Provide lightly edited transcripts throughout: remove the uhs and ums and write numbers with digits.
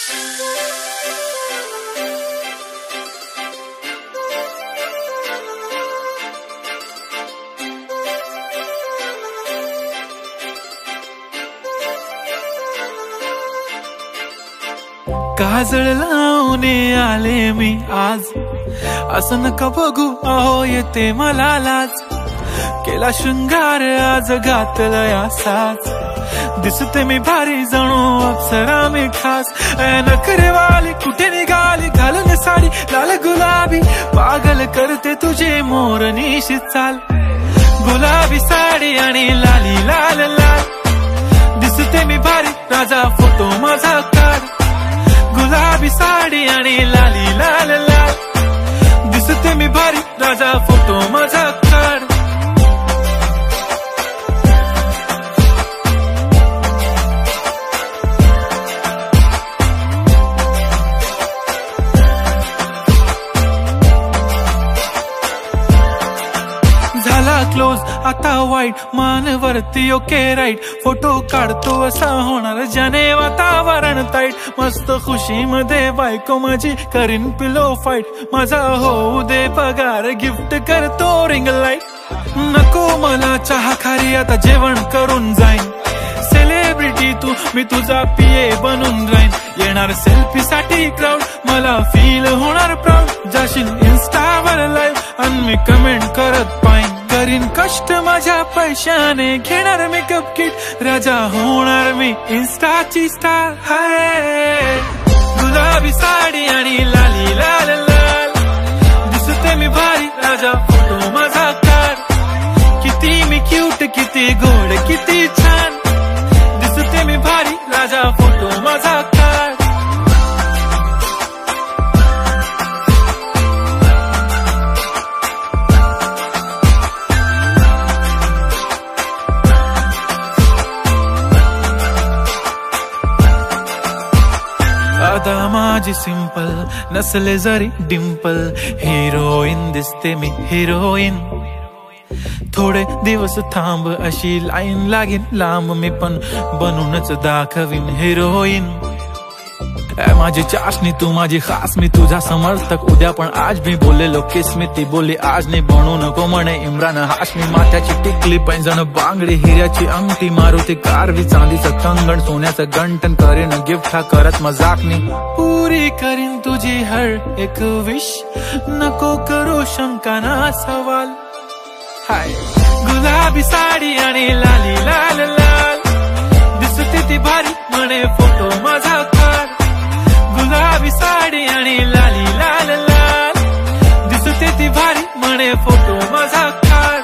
काजळ लावून आले मी आज, असं नका बघू अहो येते मला लाज. केला शृंगार आज घातला साज, दिसते मी भारी जणू अप्सरा मी खास. नखरेवाली कुठे निघाली घालून साडी लाल गुलाबी, पागल करते तुझे मोरनीशी चाल. गुलाबी साडी आणि लाली लाल लाल, दिसते मी भारी राजा फोटो माझा काढ. गुलाबी साडी आणि लाली लाल लाल, दिसते मी भारी राजा फोटो माझा काढ. झाला क्लोज आता वाईट, मानवरती ओके राईट. फोटो काढतो असा होणार ज्याने वातावरण ताईट. मस्त खुशी मध्ये बायको माझी करीन पिलो फाईट. माझा होऊ दे पगार गिफ्ट करतो रिंग लाईट. नको मला चहा खारी आता जेवण करून जाईन. सेलिब्रिटी तू मी तुझा पिये बनून राहीन. येणार सेल्फी साठी क्राऊड मला फील होणार प्राऊड. जाशील इन्स्टावर लाईव्ह आणि मी कमेंट करत पाईन. करीन कष्ट माझ्या पैशाने घेणार मेकअप किट. राजा होणार मी इन्स्टाची स्टार. हाय गुलाबी साडी आणि लाली लाल लाल, दिसते मी भारी राजा फोटो माझा काढ. किती मी क्यूट किती गोड किती छान, दिसते मी भारी राजा फोटो माझा काढ. अदा माझी सिंपल नसले जरी डिंपल, हिरोईन दिसते मी हिरोईन. थोडे दिवस थांब अशी लाईन लागेल लांब, मी पण बनूनच दाखवीन हिरोईन. माझी चाशनी तू माझी खास, मी तुझा समर्थक उद्या पण आज. मी बोललेलो किस मी ती बोलली आज नाही. बनू नको म्हणे इम्रान हाशमी. माथ्याची टिकली पैंजण बांगडी हिऱ्याची अंगठी, मारुती कारवी चांदीचं कंगण सोन्याचं गंटन. करीन गिफ्ट हा करत मजाकनी. पुरी करीन तुझी हर एक विश, नको करू शंका ना सवाल. हाय गुलाबी साडी आणि लाली लाल लाल, दिसते ती भारी म्हणे फोटो माझा काढ. गुलाबी साडी आणि लाली लाल लाल, दिसते ती भारी म्हणे फोटो माझा काढ.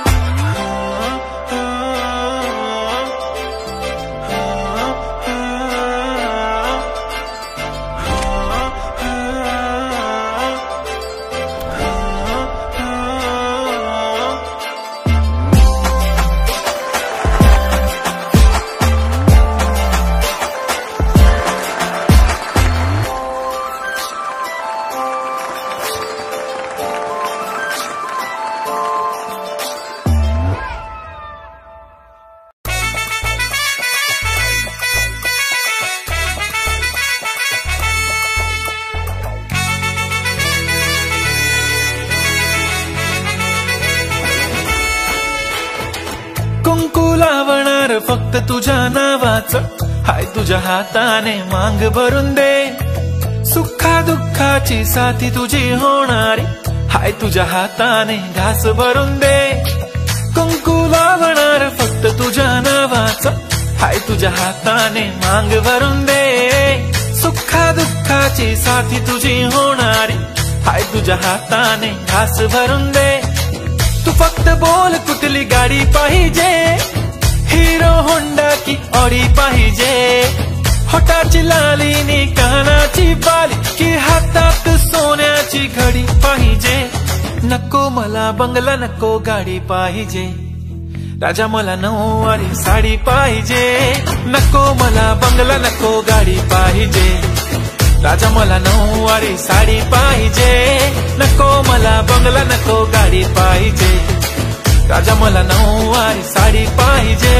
फक्त तुझ्या नावाचं हाय, तुझ्या हाताने मांग भरून दे. सुखा दुःखाची साथी तुझी होणारी हाय, तुझ्या हाताने घास भरून दे. कुंकू लावणार फक्त तुझ्या नावाचं हाय, तुझ्या हाताने मांग भरून दे. सुखा दुःखाची साथी तुझी होणारी हाय, तुझ्या हाताने घास भरून दे. तू फक्त बोल कुठली गाडी पाहिजे, हिरो होंडा की ऑडी पाहिजे. होटाची लालीनी कानाची बाली की हातात सोन्याची घडी पाहिजे. नको मला बंगला नको गाडी पाहिजे, राजा मला नऊवारी साडी पाहिजे. नको मला बंगला नको गाडी पाहिजे, राजा मला नऊवारी साडी पाहिजे. नको मला बंगला नको गाडी पाहिजे, राजा मला नऊवारी साडी पाहिजे.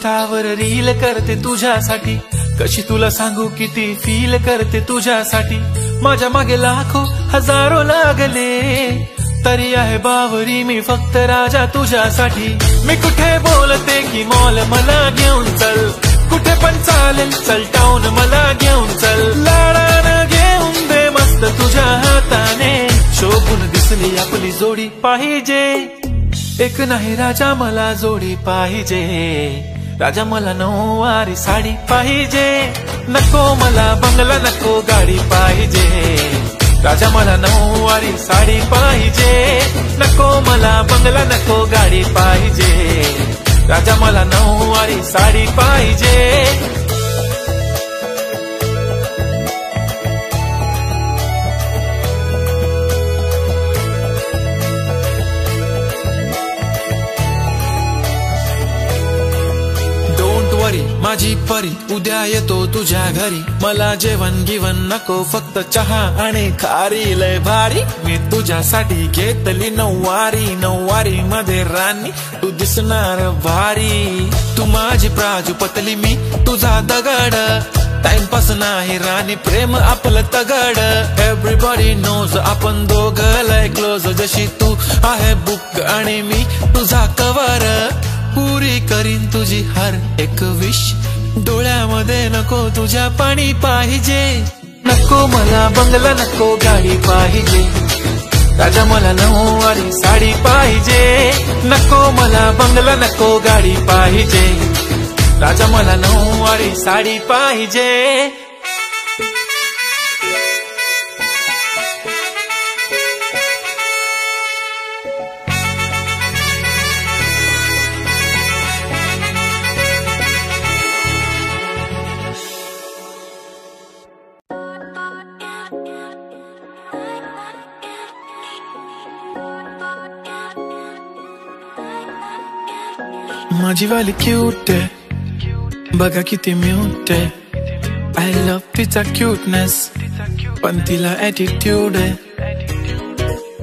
इन्स्टावर रील करते तुझ्यासाठी, कशी तुला सांगू किती फील करते तुझ्यासाठी. माझ्या मागे लाखो हजारो लागले, तरी आहे बावरी मी फक्त राजा तुझ्यासाठी. मी कुठे बोलते की मॉल मला घेऊन चल, कुठे पण चालेल चल टाऊन मला घेऊन चल. लाडानं घेऊन दे मस्त तुझ्या हाताने, शोभून दिसली आपली जोडी पाहिजे. एक नाही राजा मला जोडी पाहिजे, राजा मला नऊवारी साडी पाहिजे. नको मला बंगला नको गाडी पाहिजे, राजा मला नऊवारी साडी पाहिजे. नको मला बंगला नको गाडी पाहिजे, राजा मला नऊवारी साडी पाहिजे. माझी परी उद्या येतो तुझ्या घरी, मला जेवण गिवण नको फक्त चहा आणि खारी. लय भारी मी तुझ्यासाठी घेतली नऊवारी, नऊवारी मध्ये राणी तू दिसणार भारी. तू माझी प्राजूपतली मी तुझा दगड, टाइमपास नाही राणी प्रेम आपलं तगड. एव्हरीबॉडी नोज आपण दोघं लय क्लोज, जशी तू आहे बुक आणि मी तुझा कवर. पुरी करीन तुझी हर एक विश, डोळ्यामध्ये नको तुझ्या पाणी पाहिजे. नको मला बंगला नको गाडी पाहिजे, राजा मला नऊवारी साडी पाहिजे. नको मला बंगला नको गाडी पाहिजे, राजा मला नऊवारी साडी पाहिजे. माझी वाली क्यूट आहे बघा किती म्यूट आहे. आय लव्ह तिचा क्यूटनेस पण तिला ॲटिट्यूड आहे.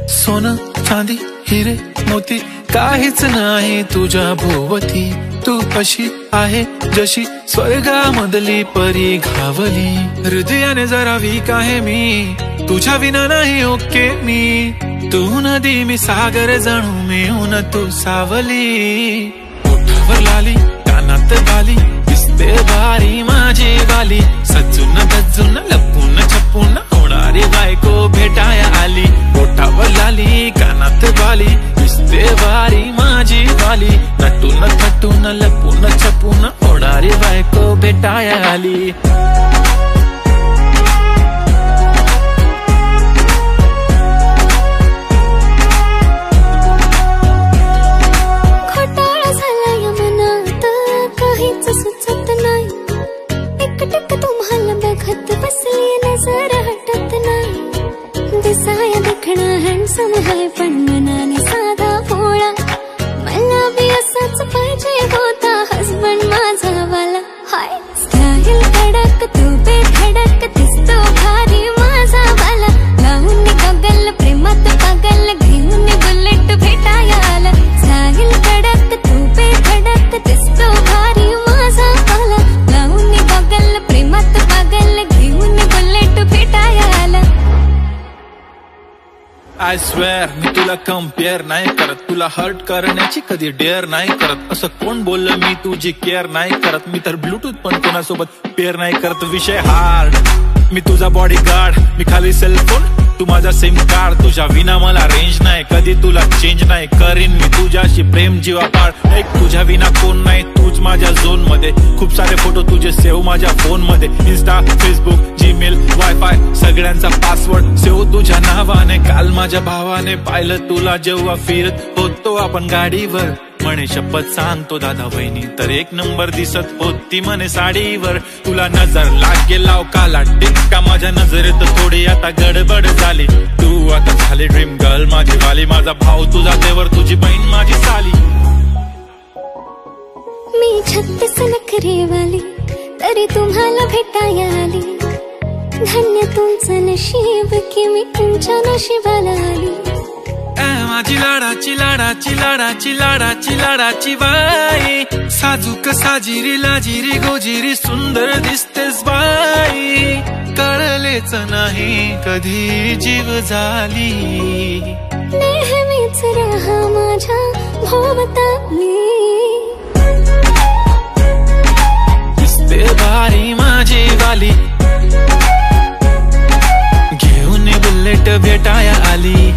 सोनं चांदी हिरे मोती काहीच नाही तुझ्या भोवती, तू कशी आहे जशी स्वर्गामधली परी घावली. हृदयाने जरा वीक आहे मी, तुझ्या विना नाही ओके मी. तू नदी मी सागर जणू मिळून तू सावली. ओठावर लाली कानात बाली दिसते भारी माझी वाली. सजून गजून लपून छपून होणारी बायको भेटाया आली. ओठावर लाली कानात बाली दिसते भारी माझी वाली. नटून थटून लपून छपून होणारी बायको भेटाया आली. सुचत नाही एकटक तुम्हाला बघत बसली नजर हटत नाही. दिसाया देखणं हँडसम आहे पण मनाने साधा भोळा. मला बी असाच पाहिजे होता हसबंड माझा वाला. हाय स्टाईल कडक तू बेधडक दिसतो भारी माझा वाला. लावून गगल प्रेमात पागल घेऊन बुलेट भेटाया आला. स्टाईल कडक तू बेधडक दिसतो भारी माझा वाला. लावून गगल प्रेमात पागल घेऊन बुलेट भेटाया आला. आय स्वेअर मी तुला कम्पेअर नाही करत, तुला हर्ट करण्याची कधी डेअर नाही करत. असं कोण बोललं मी तुझी केअर नाही करत. मी तर ब्लूटूथ पण कोणासोबत पेअर नाही करत. विषय हार्ड मी तुझा बॉडीगार्ड, मी खाली सेलफोन तू माझा सिम कार्ड. तुझ्या विना मला रेंज नाही, कधी तुला चेंज नाही करीन मी तुझ्याशी प्रेम जीवापाड. एक तुझ्या विना कोण नाही, तूच माझ्या झोन मध्ये. खूप सारे फोटो तुझे सेव्ह माझ्या फोन मध्ये. इन्स्टा फेसबुक जीमेल वायफाय सगळ्यांचा पासवर्ड सेव्ह तुझ्या नावाने. काल माझ्या भावाने पाहिलं तुला जेव्हा फिरत होतो आपण गाडीवर. म्हणे शपथ सांगतो दादा वहिनी तर एक नंबर दिसत होती म्हणे साडीवर. तुला नजर लागे लाव काला टिक्का माझ्या नजरेत थोडी आता गडबड झाली. तू आता झाली ड्रीम गर्ल माझी वाली. माझा भाऊ तुझा देवर तुझी बहीण माझी साली. मी 36 नखरे वाली तरी तुम्हाला भेटाया आली. धन्य तुमचं नशीब की मी तुमच्या नशिबाला आली. माझी लाडाची बाई, साजूक साजिरी लाजिरी गोजिरी सुंदर दिसतेस बाई, कळलेच नाही कधी जीव झाली, नेहमीच राहा माझ्या भोवताली, दिसते भारी माझी वाली, घेऊन बुलेट भेटाया आली,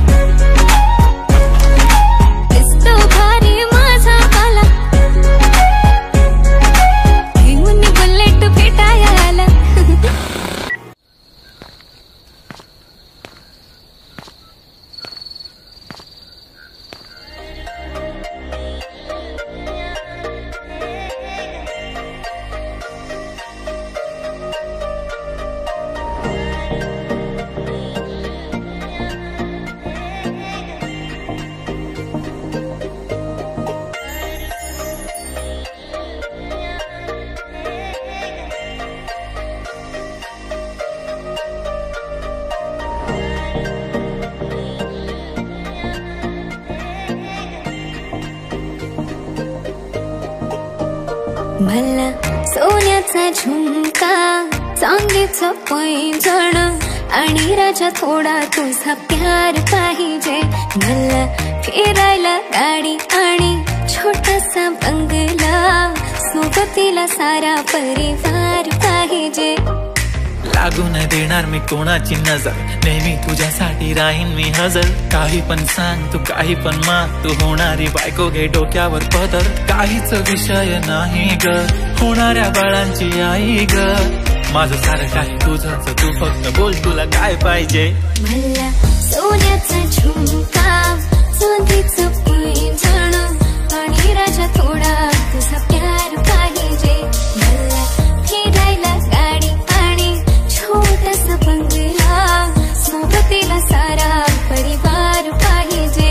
मला सोन्याचा झुमका, चांदीचं पैंजण आणि राजा थोडा तुझा प्यार पाहिजे, मला फिरायला गाडी आणि छोटासा बंगला, सोबतीला सारा परिवार पाहिजे, लागू न देणार मी कोणाची नजर, नेहमी तुझ्यासाठी राहीन मी हजर, काही पण सांग तू काही पण माग, तू होणारी बायको घे डोक्यावर पदर, काहीच विषय नाही ग, होणाऱ्या बाळांची आई ग, माझं सारं काही तुझंच, तू फक्त बोल तुला काय पाहिजे, मला सोन्याचा झुमका, चांदीचं पैंजण आणि राजा थोडा तुझा प्यार पाहिजे, मला फिरायला गाडी आणि छोटासा बंगला, सोबतीला सारा परिवार पाहिजे,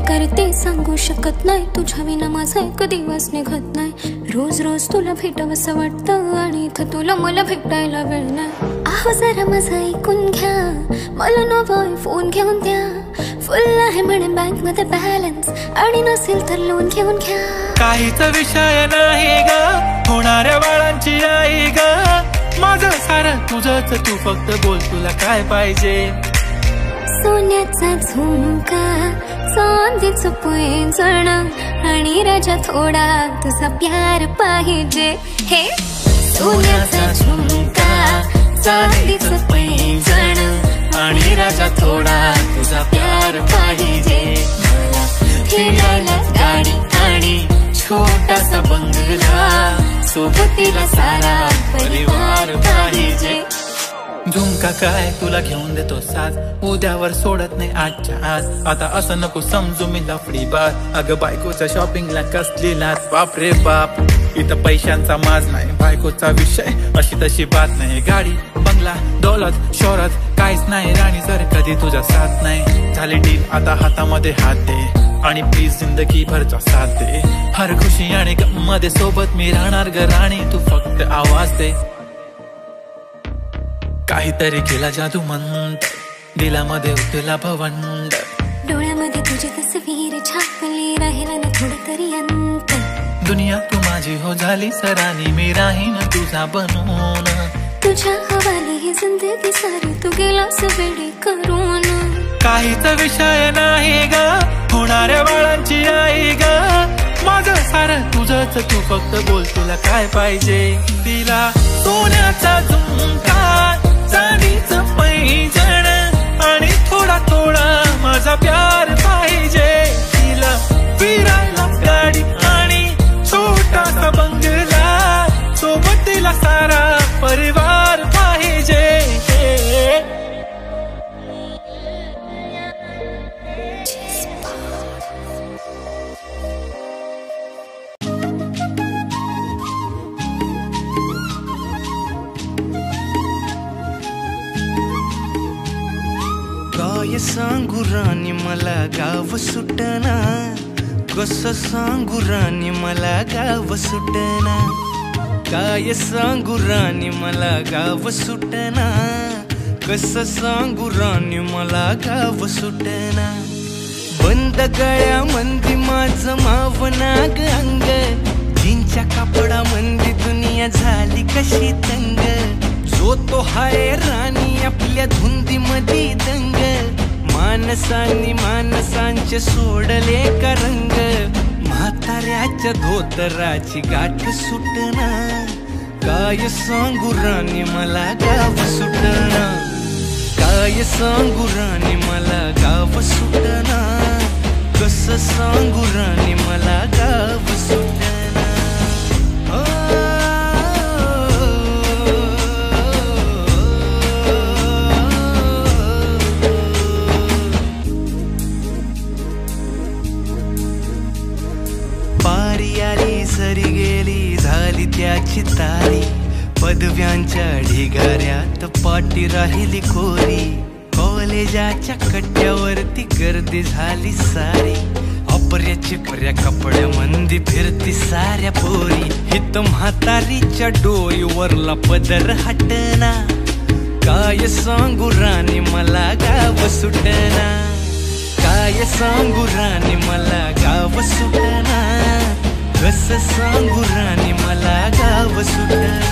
करते सांगू शकत नाही, तुझ्या विना माझा एक दिवस निघत नाही, रोज रोज तुला भेटावंसं वाटतं आणि इथं तुला मला भेटायला वेळ नाही, आहो जरा माझं ऐकून घ्या, मला नवा फोन घेऊन द्या, फुल आहे म्हणे बँक मध्ये बॅलन्स आणि नसेल तर लोन घेऊन घ्या, काहीच विषय नाही ग, होणाऱ्या बाळांची आई ग, माझं सारं तुझंच, तू फक्त बोल तुला काय पाहिजे, सोन्याचा झुमका, चांदीचं पैंजण आणि राजा थोडा तुझा प्यार पाहिजे, हे सोन्याचा झुमका, चांदीचं पैंजण आणि राजा थोडा तुझा प्यार पाहिजे, मला फिरायला गाडी आणि छोटासा बंगला, सोबतीला सारा परिवार पाहिजे, झुमका काय तुला घेऊन देतो साथ, उद्यावर सोडत नाही आजच्या आज, आता असं नको समजू मी लफडी बात, अगं बायकोच्या शॉपिंगला कसली लाच, बाप रे बाप, इथं पैशांचा माज नाही, बायकोचा विषय अशी तशी बात नाही, गाडी बंगला दौलत शोहरत काहीच नाही राणी, जर कधी तुझा साथ नाही, झाली डील आता हातामध्ये हात दे आणि प्लीज जिंदगी भरचा साथ दे, हर खुशी आणि गम मध्ये सोबत मी राहणार ग राणी, तू फक्त आवाज दे, काहीतरी केला जादू मंत, दिलामध्ये उठला भवंड, डोळ्यामध्ये तुझी तस्वीर छापली, राहिला ना थोडं तरी अंत, दुनिया तू माझी हो झाली सरानी, मी राहीन तुझा बनून, तुझ्या हवाली ही जिंदगी सारी, तू गेलास वेडी करून, काहीच विषय नाही ग, होणाऱ्या बाळांची आई ग, माझं सारं तुझंच, तू फक्त बोल तुला काय पाहिजे, तिला सोन्याचा झुमका, चांदीचं पैंजण आणि थोडा थोडा माझा प्यार पाहिजे, तिला फिरायला गाडी आणि छोटासा बंगला, सोबत तिला सारा परिवार पाहिजे, सांगू राणी मला गाव सुटना, कसं सांगू राणी मला गाव सुटना, काय सांगू राणी मला गाव सुटना, कसं सांगू राणी मला गाव सुटना. बंद गळ्यामंदी माझं मावनाग अंग, जीनच्या कापडामंदी दुनिया झाली कशी तंग. जो तो हाय राणी आपल्या धुंदीमध्ये दंग, माणसांनी माणसांचे सोडले का रंग. म्हाताऱ्याच्या धोतराची गाठ सुटना, काय सांगू राणी मला गाव सुटना, काय सांगू राणी मला गाव सुटना, कसं सांगू राणी मला गाव सुटना. पारी आली सरी गेली झाली त्याची तारी, पदव्यांच्या ढिगाऱ्यात पाटी राहिली कोरी. कॉलेजाच्या कट्ट्यावरती गर्दी झाली सारी, अपऱ्या चिपऱ्या कपड्यामंदी फिरती साऱ्या पोरी. हित म्हातारीच्या डोईवरला पदर हटना, काय सांगू राणी मला गाव सुटना, काय सांगू राणी मला गाव सुटना, कसं सांगू राणी मला गाव सुटना.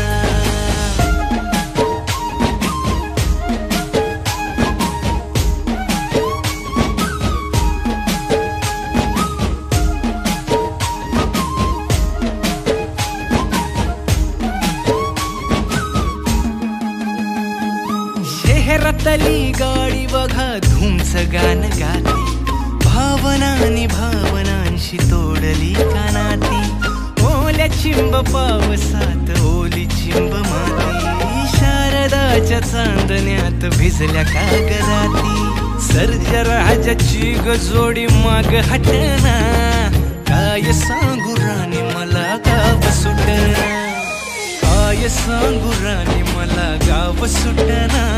शहरातली गाडी बघा धूमचं गाणं गाती, भावनांनी भावनांशी तोडली कानाती. ओल्या चिंब पावसात ओली चिंब माती, शारदाच्या चांदण्यात भिजल्या कागदाती. सर्जराजाची गजोडी माग हटना, काय सांगू राणी मला गाव सुटना, काय सांगू राणी मला गाव सुटना,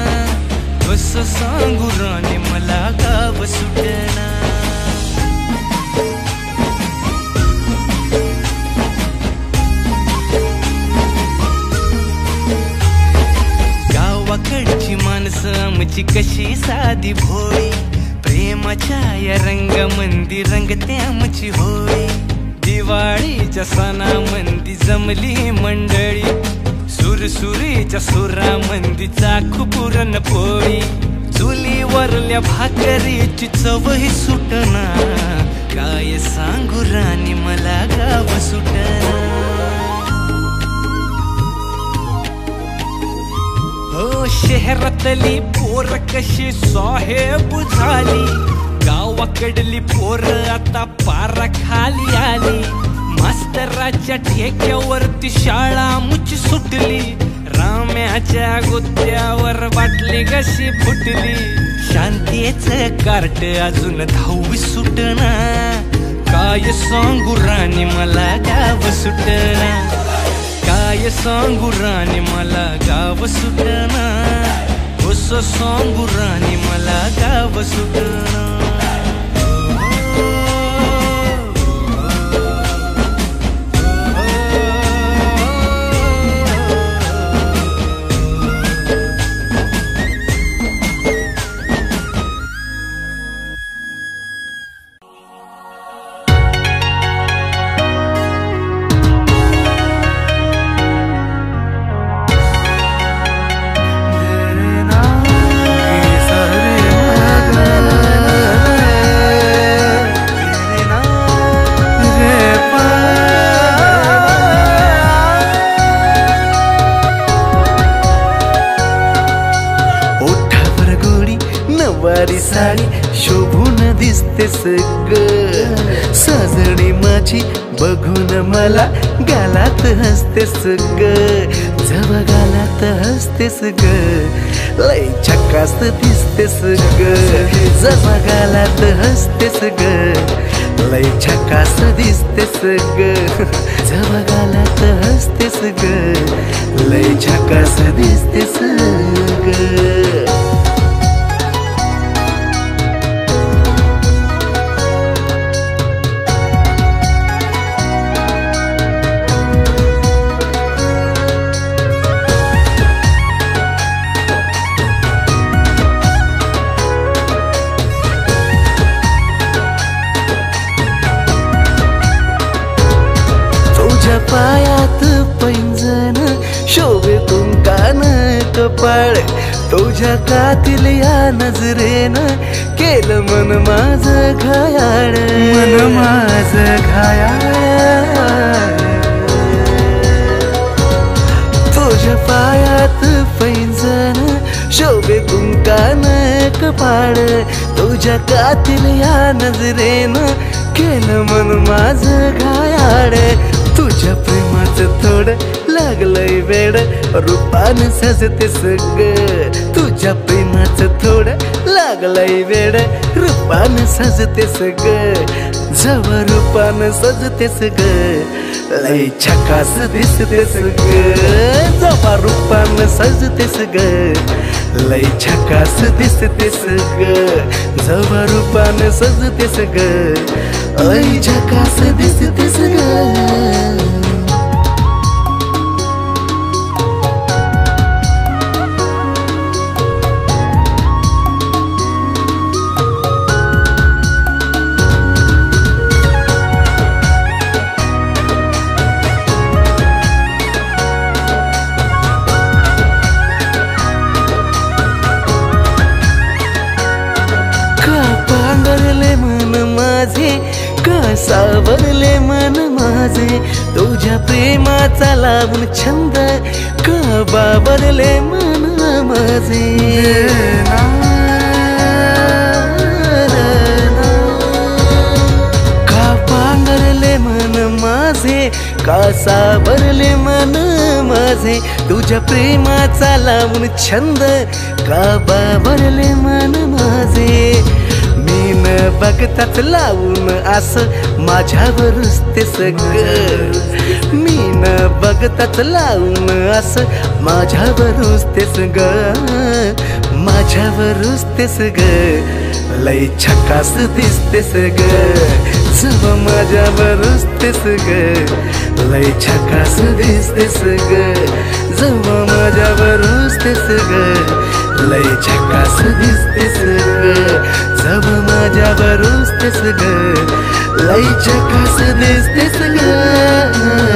कसं सांगू राणी मला गाव सुटना. गावाकडची माणसं आमची कशी साधी भोळी, प्रेमाच्या या रंगामंदी रंगते आमची होळी. दिवाळीच्या सणामंदी जमली मंडळी, सुरसुरीच्या सुरामंदी चाखू पुरणपोळी. चुलीवरल्या भाकरीची चवही सुटना, काय सांगू राणी मला गाव सुटना. हो शहरातली पोर कशी साहेब झाली, गावाकडली पोर आता पारा खाली आली. मास्तराच्या ठेक्यावरती शाळा मुची सुटली, राम्याच्या गुत्त्यावर बाटली कशी फुटली. शांतीचं कार्ट अजून 10वी सुटना, काय सांगू राणी मला गाव सुटना, काय सांगू राणी मला गाव सुटना, कसं सांगू राणी मला गाव सुटना. साडी शोभून दिसतेस ग, साजणी माझी बघून मला गालात हसतेस ग, जवा गालात हसतेस ग, लय झकास दिसतेस ग, जवा गालात हसतेस ग, लय झकास दिसतेस ग, जवा गालात हसतेस ग, लय झकास दिसतेस ग. तुझ्या पायात पैंजण शोभे कुंकान कपाळ तुझ्या कातील या नजरेनं केलं मन माझं घायाळ मन माझं घायाळ तुझ्या पायात पैंजण शोभे कुंकान कपाळ तुझ्या कातील या नजरेनं केलं मन माझं घायाळ तुझ्या प्रेमाचं थोडं लागलंय वेड रूपानं सजते सगळं तुझ्या प्रेमाचं थोडं लागलंय वेड रूपानं सजते सगळं जवा रूपानं सजते सगळं लय झकास दिसते सगळं जवा रूपानं सजते सगळं लय झकास दिसते सगळं जवा रूपानं सजते सगळं लय झकास दिसते सगळं सावरले मन माझे तुझ्या प्रेमाचा लावून छंद का बावरले मन माझे का पांघरले मन माझे का सावरले मन माझे तुझ्या प्रेमाचा लावून छंद का बावरले मन माझे न बघताच लावून असं माझ्यावरच ते सगळं मी न बघताच लावून असं माझ्यावरच ते सगळं माझ्यावरच ते सगळं लय झकास दिसते सगळं जव माझ्यावरच ते सगळं लय झकास दिसते सगळं जव माझ्यावरच ते सगळं लय झकास दिसते सगळं जव माझ्यावरच ते सगळं लय झकास दिसते सगळं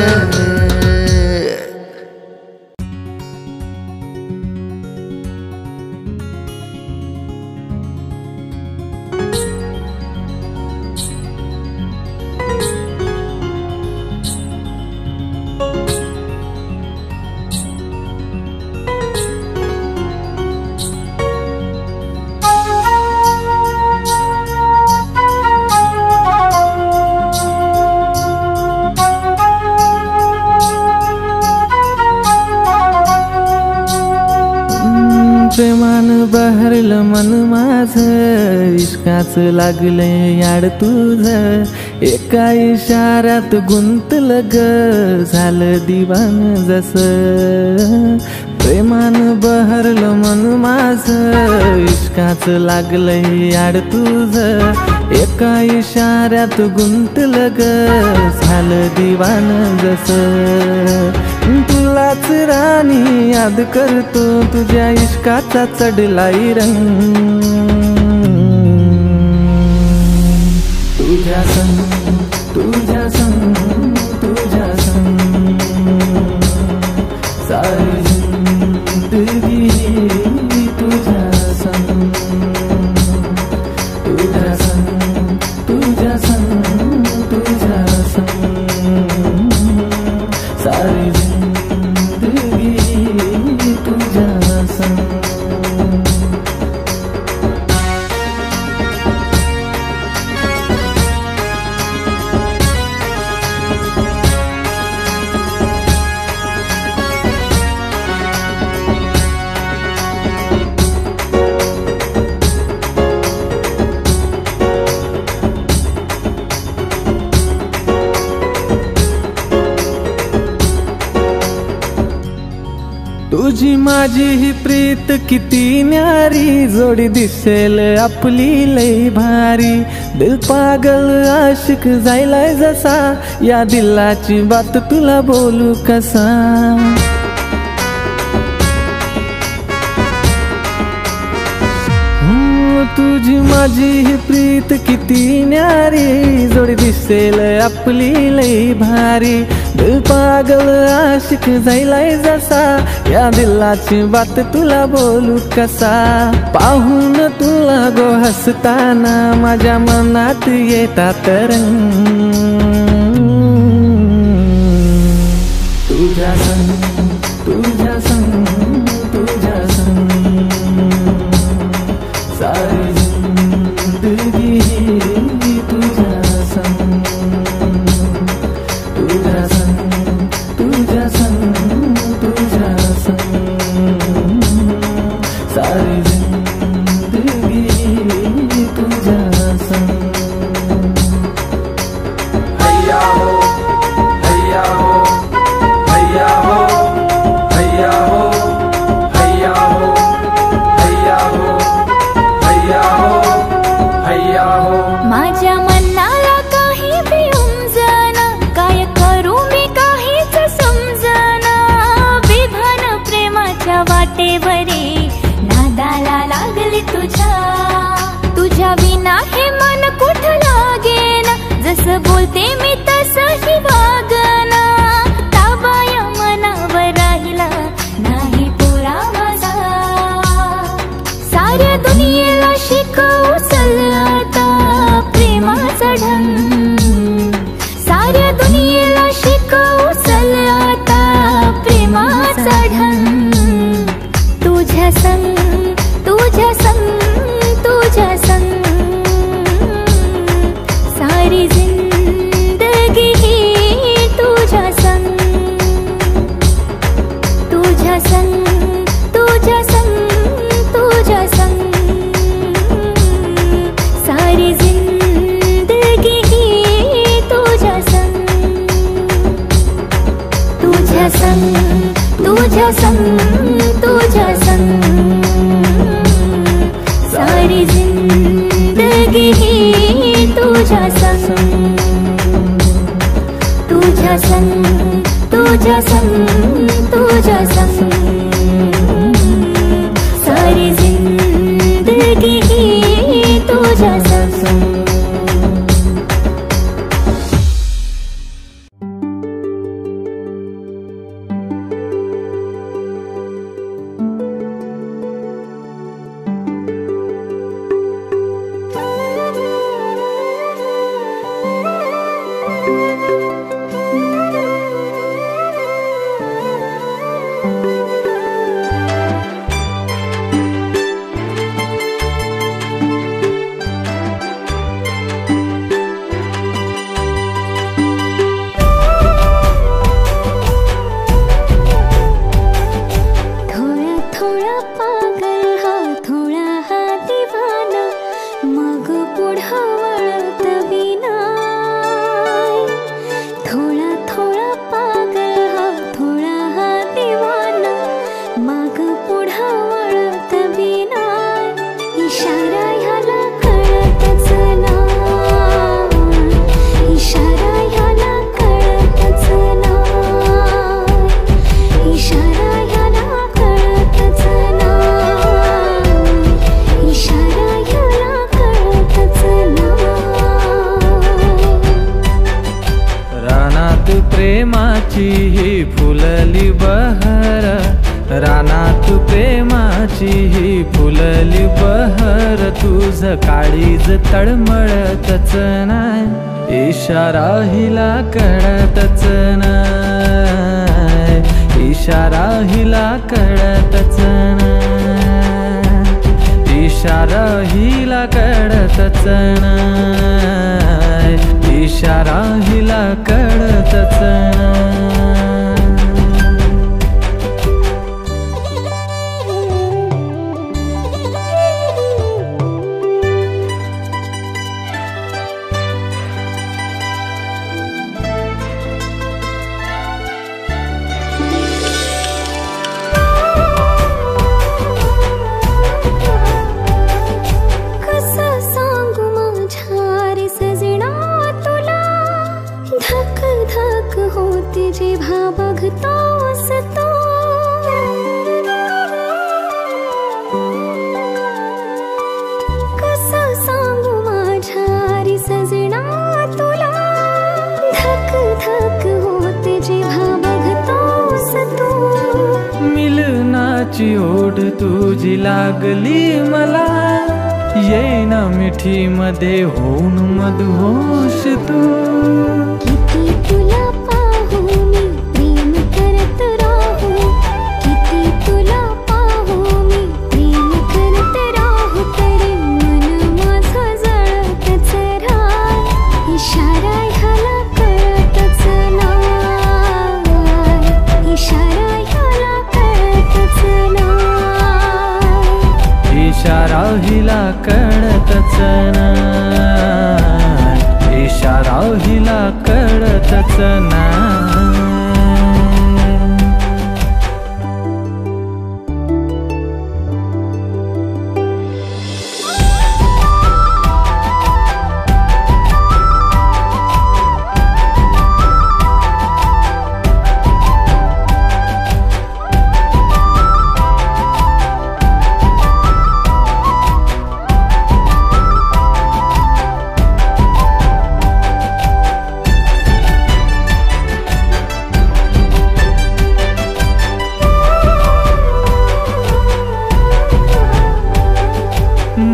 प्रेमानं बहरलं मन माझं इश्काचं लागलंय याड तुझं एका इशाऱ्यात गुंतलं ग झालं दिवान जसं प्रेमानं बहरलं मन माझं इश्काचं लागलंय याड तुझं एका इशाऱ्यात गुंतलं ग झालं दिवान जसं तुलाच राणी याद करतो तुझ्या इश्काचा चढलाय रंग तुझ्या संग तुझ्या संग तुझ्या संग सारी जिंदगी तुझ्या संग तुझ्या संग तुझ्या संग तुझ्या संग सारी तुझी माझी ही प्रीत किती न्यारी जोडी दिसेल आपली लई भारी दिल पागल आशिक जायलाय जसा या दिलाची बात तुला बोलू कसा तुझी माझी ही प्रीत किती न्यारी जोडी दिसेल आपली लई भारी दिल पागल आशिक झालाय जसा, या दिलाची बात तुला बोलू कसा. पाहून तुला गो हसताना माझ्या मनात येतात रंग. तुझ्या संग, तुझ्या संग, तुझ्या संग सारी जिंदगी तुझ्या संग. तुझ्या संग, तुझ्या संग, तुझ्या संग सारी जिंदगी तुझ्या संग. हैया हो, हैया हो, हैया हो, हैया हो, हैया हो, हैया हो, हैया हो, हैया हो. माझ्या मनाला काही बिउमजना, काय करू मी काहीच समजना. विधान प्रेमाच्या वाटेवरी नादाला लागली तुझ्या. तुझ्या विना हे मन कुठं लागेना, जसं बोलते मी तसंही वागना. ताबाया मनावर राहिला नाही पोरा माझा. साऱ्या दुनियेला शिकवू चल आता प्रेमाचा ढंग. साऱ्या दुनियेला शिकवू चल आता प्रेमाचा ढंग. तुझ्या संग, तुझ्या संग, तुझ्या संग सारी जिंदगी ही तुझ्या संग. तुझ्या संग, तुझ्या संग, तुझ्या संग सारी जिंदगी ही तुझ्या संग. तुझ्या संग, तुझ्या संग, तुझ्या संग सारी जिंदगी ही तुझ्या संग. तुझ्या संग, तुझ्या संग, तुझ्या संग सारी जिंदगी ही तुझ्या संग. प्रेमाची ही फुलली बहर, रानात प्रेमाची ही फुलली बहर. तुझ काळीज तळमळतच नाय, इशारा हिला कळतच नाय, इशारा हिला कळतच नाय, इशारा हिला कळतच नाय, इशारा हिला कळतच नाय. गालाची ओढ तुझी लागली मला, येईना मिठी मध्ये होऊन मधुहोश तू. किती तुला पाहू मी प्रेम करत राहू, किती तुला पाहू मी प्रेम करत राहू, तरी मन माझं जळतच राह. इशारा ह्याला कळतच नाही, इशारा ह्याला कळतच नाही, इशारा हिला कळतच नाही, इशारा हिला कळतच नाही.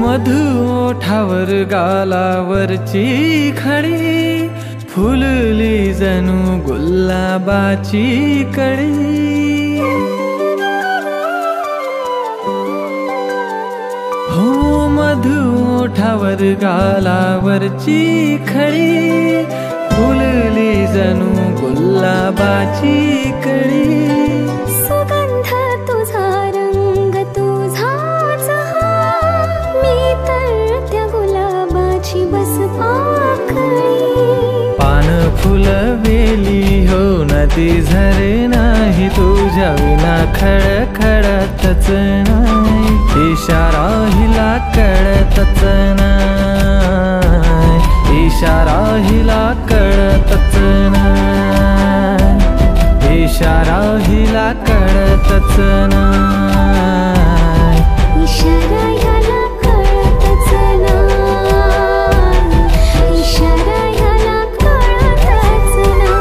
मधु ओठावर गालावरची खडी, फुलली जणू गुलाबाची कळी. हो मधु ओठावर गालावरची खडी, फुलली जणू गुलाबाची कळी. सुगंध तुझा रंग तुझाच हा, मी तर त्या गुलाबाची बस पाकळी. पान फुलवेली हो नदी झरे नाही, तुझ्या विना खडखडतच नाही, इशारा हिला कळतच नाही, इशारा हिला कळतच नाही, इशारा हिला कळतच नाही, इशारा ह्याला कळतच नाही, इशारा ह्याला कळतच नाही.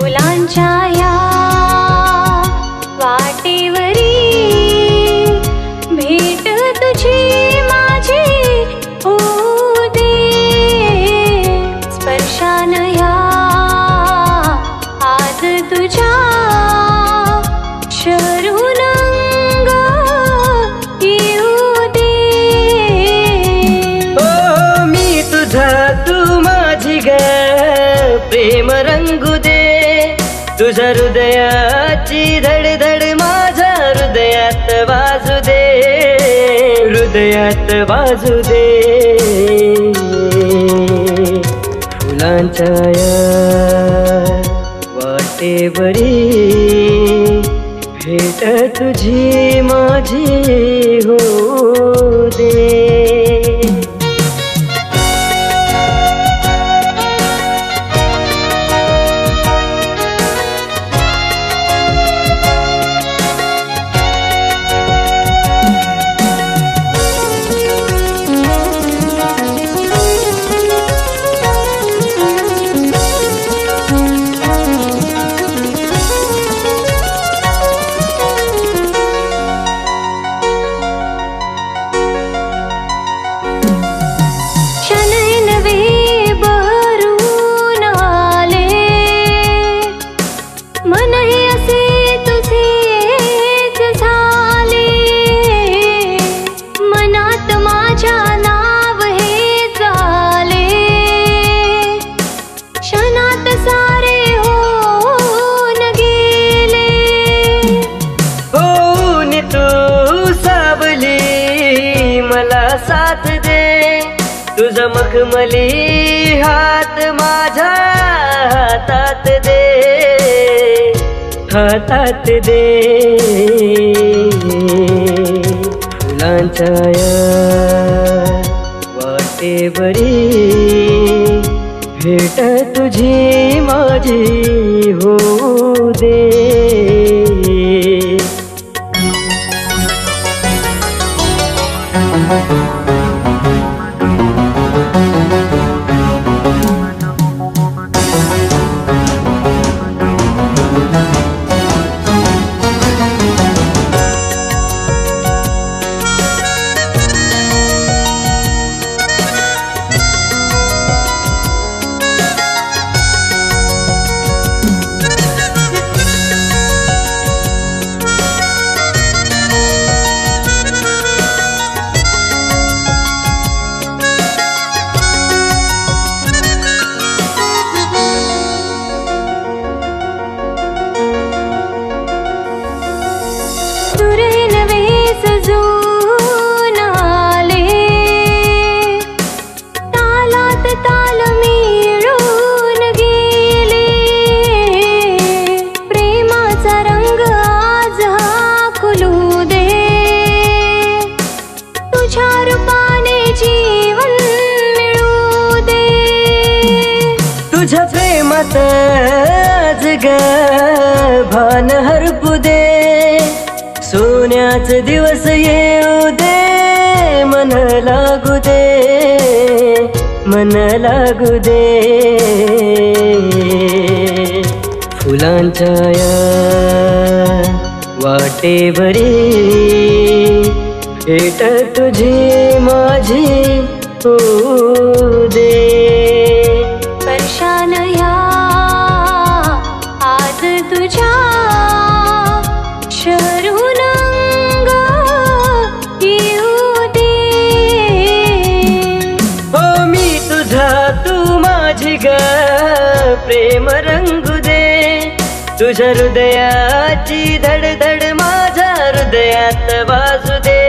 फुलांच्या या वाटेवरी भेट तुझी माझी होऊ दे, स्पर्शान या आज तुझ्या शरून अंग येऊ दे. ओ मी तुझा तू माझी ग, प्रेम रंगू दे, तुझ्या हृदयाची धडधड माझ्या हृदयात वाजू दे, हृदयात वाजू दे. फुलांच्या या वाटेवरी भेट तुझी माझी होऊ दे. साथ दे, तुझा मखमली हात माझ्या हातात दे, हातात दे. फुलांच्या या वाटेवरी भेट तुझी माझी होऊ दे. तुझ्या प्रेमात आज ग भान हरपू दे, सोन्याच दिवस येऊ दे, मन लागू दे, मन लागू दे. फुलांच्या या वाटेवरी भेट तुझी माझी होऊ दे. स्पर्शान या आज तुझ्या शरून अंग येऊ दे. हो मी तुझा तू माझी ग प्रेम रंगू दे, तुझ्या हृदयाची धडधड माझ्या हृदयात वाजू दे,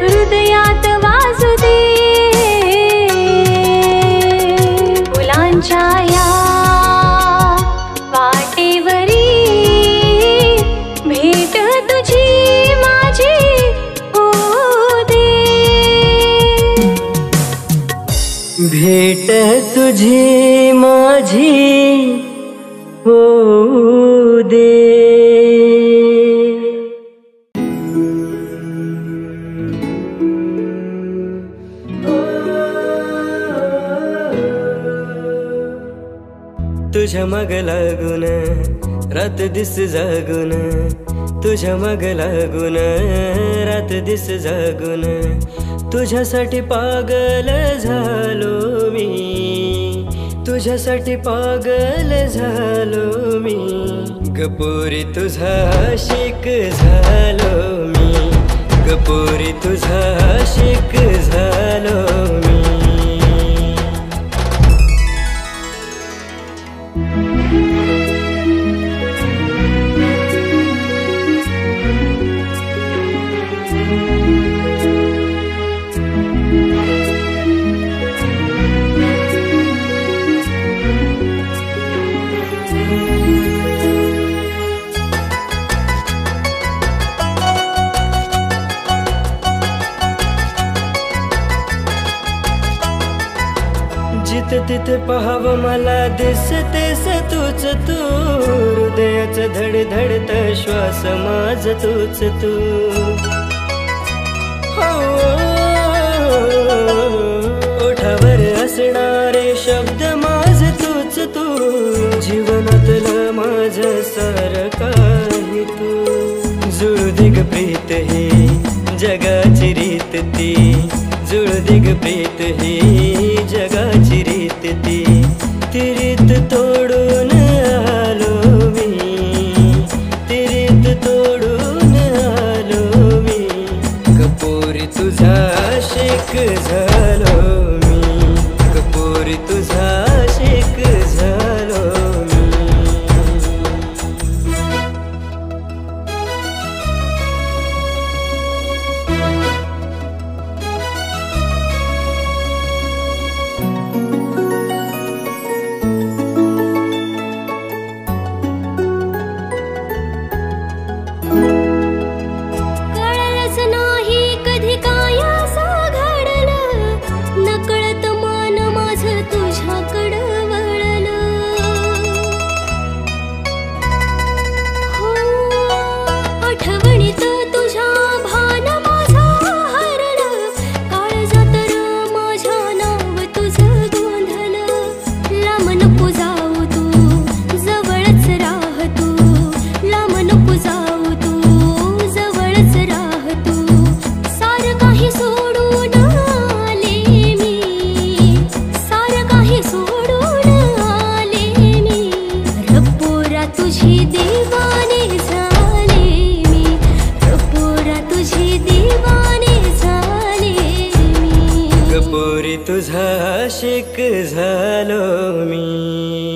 हृदयात वाजू दे. फुलांच्या या वाटेवरी भेट तुझी माझी होऊ दे. भेट तुझी माझी होऊ दे. तुझ्या मग लागून रात दिस जागून, तुझ्या मग लागून रात दिस जागून, तुझ्यासाठी पागल झालो मी, तुझ्यासाठी पागल झालो मी. गपोरी तुझा आशिक झालो मी, गपोरी तुझा आशिक झालो मी. जिथे तिथे पाहावं मला दिसतेस तूच तू, हृदयाचं धडधडत श्वास माझ तूच तू. हो ओठावर असणारे शब्द माझ तूच तू, जीवनातलं माझ सारं काही तू. जुळू दिग प्रीत ही जगाची रीत ती, जुळू दिग प्रीत ही जगाची रीत ती. ती रीत तोडून आलो मी, ती रीत तोडून आलो मी. गपोरी तुझा आशिक झालो मी, गपोरी तुझा आशिक झालो. तुझा आशिक झालो मी.